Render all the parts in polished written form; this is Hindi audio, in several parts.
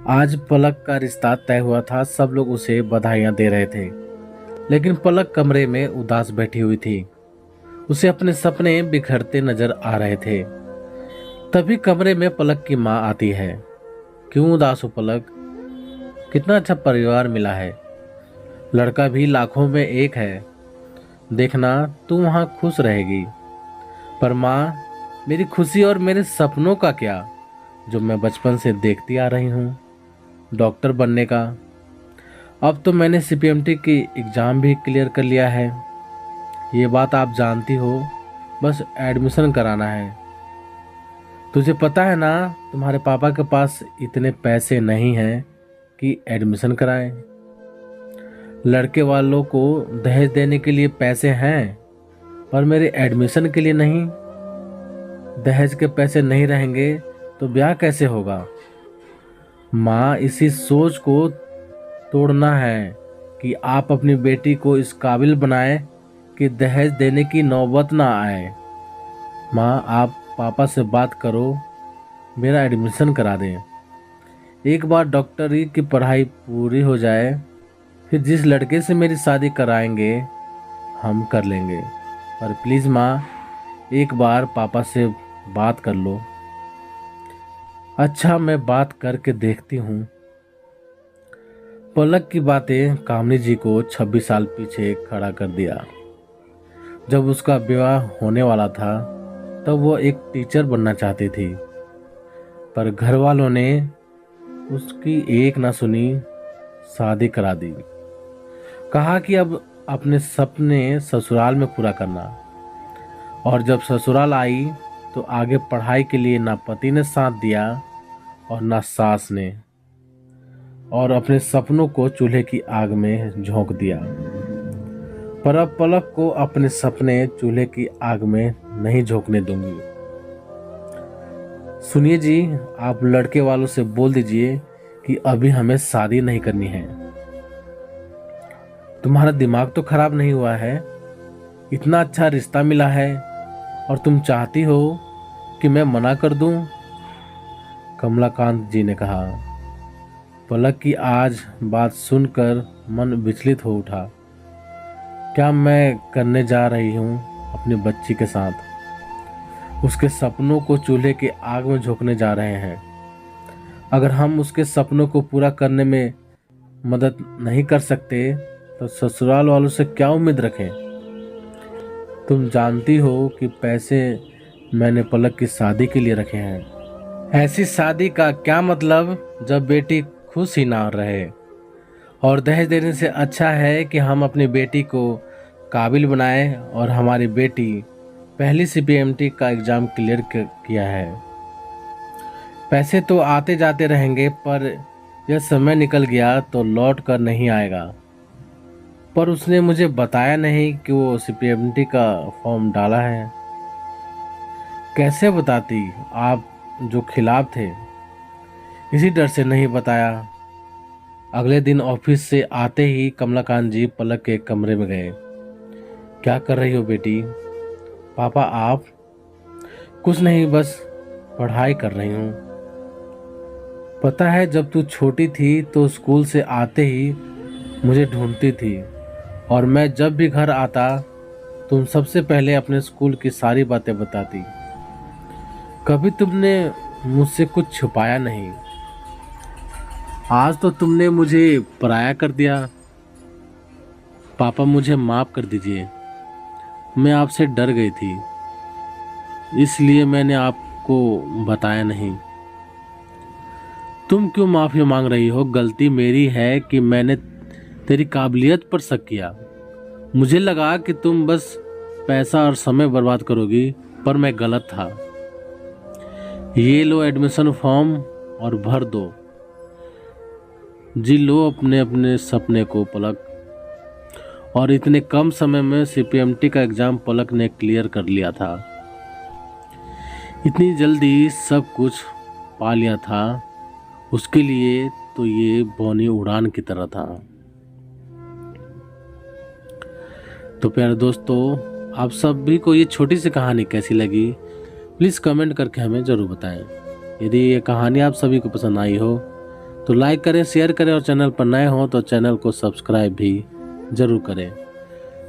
आज पलक का रिश्ता तय हुआ था। सब लोग उसे बधाइयां दे रहे थे, लेकिन पलक कमरे में उदास बैठी हुई थी। उसे अपने सपने बिखरते नजर आ रहे थे। तभी कमरे में पलक की माँ आती है। क्यों उदास हो पलक? कितना अच्छा परिवार मिला है। लड़का भी लाखों में एक है। देखना, तू वहाँ खुश रहेगी। पर माँ, मेरी खुशी और मेरे सपनों का क्या, जो मैं बचपन से देखती आ रही हूँ, डॉक्टर बनने का। अब तो मैंने सीपीएमटी की एग्ज़ाम भी क्लियर कर लिया है। ये बात आप जानती हो। बस एडमिशन कराना है। तुझे पता है ना, तुम्हारे पापा के पास इतने पैसे नहीं हैं कि एडमिशन कराएं। लड़के वालों को दहेज देने के लिए पैसे हैं, पर मेरे एडमिशन के लिए नहीं। दहेज के पैसे नहीं रहेंगे तो ब्याह कैसे होगा? माँ, इसी सोच को तोड़ना है कि आप अपनी बेटी को इस काबिल बनाएं कि दहेज देने की नौबत ना आए। माँ, आप पापा से बात करो, मेरा एडमिशन करा दें। एक बार डॉक्टरी की पढ़ाई पूरी हो जाए, फिर जिस लड़के से मेरी शादी कराएंगे हम कर लेंगे। पर प्लीज़ माँ, एक बार पापा से बात कर लो। अच्छा, मैं बात करके देखती हूँ। पलक की बातें कामनी जी को 26 साल पीछे खड़ा कर दिया। जब उसका विवाह होने वाला था, तब वो एक टीचर बनना चाहती थी, पर घर वालों ने उसकी एक ना सुनी, शादी करा दी। कहा कि अब अपने सपने ससुराल में पूरा करना। और जब ससुराल आई तो आगे पढ़ाई के लिए ना पति ने साथ दिया और ना सास ने, और अपने सपनों को चूल्हे की आग में झोंक दिया। पर अब पलक को अपने सपने चूल्हे की आग में नहीं झोंकने दूंगी। सुनिए जी, आप लड़के वालों से बोल दीजिए कि अभी हमें शादी नहीं करनी है। तुम्हारा दिमाग तो खराब नहीं हुआ है? इतना अच्छा रिश्ता मिला है और तुम चाहती हो कि मैं मना कर दूं? कमलाकांत जी ने कहा। पलक की आज बात सुनकर मन विचलित हो उठा। क्या मैं करने जा रही हूँ अपनी बच्ची के साथ? उसके सपनों को चूल्हे की आग में झोंकने जा रहे हैं। अगर हम उसके सपनों को पूरा करने में मदद नहीं कर सकते तो ससुराल वालों से क्या उम्मीद रखें? तुम जानती हो कि पैसे मैंने पलक की शादी के लिए रखे हैं। ऐसी शादी का क्या मतलब जब बेटी खुश ही ना रहे? और दहेज देने से अच्छा है कि हम अपनी बेटी को काबिल बनाएं। और हमारी बेटी पहली सीपीएमटी का एग्ज़ाम क्लियर किया है। पैसे तो आते जाते रहेंगे, पर यह समय निकल गया तो लौट कर नहीं आएगा। पर उसने मुझे बताया नहीं कि वो सीपीएमटी का फॉर्म डाला है। कैसे बताती आप, जो खिलाफ थे? इसी डर से नहीं बताया। अगले दिन ऑफिस से आते ही कमलाकांत जी पलक के कमरे में गए। क्या कर रही हो बेटी? पापा आप? कुछ नहीं, बस पढ़ाई कर रही हूँ। पता है, जब तू छोटी थी तो स्कूल से आते ही मुझे ढूंढती थी, और मैं जब भी घर आता तुम सबसे पहले अपने स्कूल की सारी बातें बताती। कभी तुमने मुझसे कुछ छुपाया नहीं। आज तो तुमने मुझे पराया कर दिया। पापा, मुझे माफ कर दीजिए। मैं आपसे डर गई थी, इसलिए मैंने आपको बताया नहीं। तुम क्यों माफी मांग रही हो? गलती मेरी है कि मैंने तेरी काबिलियत पर शक किया। मुझे लगा कि तुम बस पैसा और समय बर्बाद करोगी, पर मैं गलत था। ये लो एडमिशन फॉर्म और भर दो। जी लो अपने अपने सपने को पलक। और इतने कम समय में सीपीएमटी का एग्जाम पलक ने क्लियर कर लिया था। इतनी जल्दी सब कुछ पा लिया था। उसके लिए तो ये बौनी उड़ान की तरह था। तो प्यारे दोस्तों, आप सभी को ये छोटी सी कहानी कैसी लगी, प्लीज़ कमेंट करके हमें ज़रूर बताएं। यदि ये कहानी आप सभी को पसंद आई हो तो लाइक करें, शेयर करें और चैनल पर नए हों तो चैनल को सब्सक्राइब भी जरूर करें।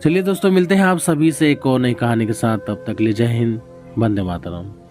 चलिए दोस्तों, मिलते हैं आप सभी से एक और नई कहानी के साथ। तब तक के लिए जय हिंद, वंदे मातरम।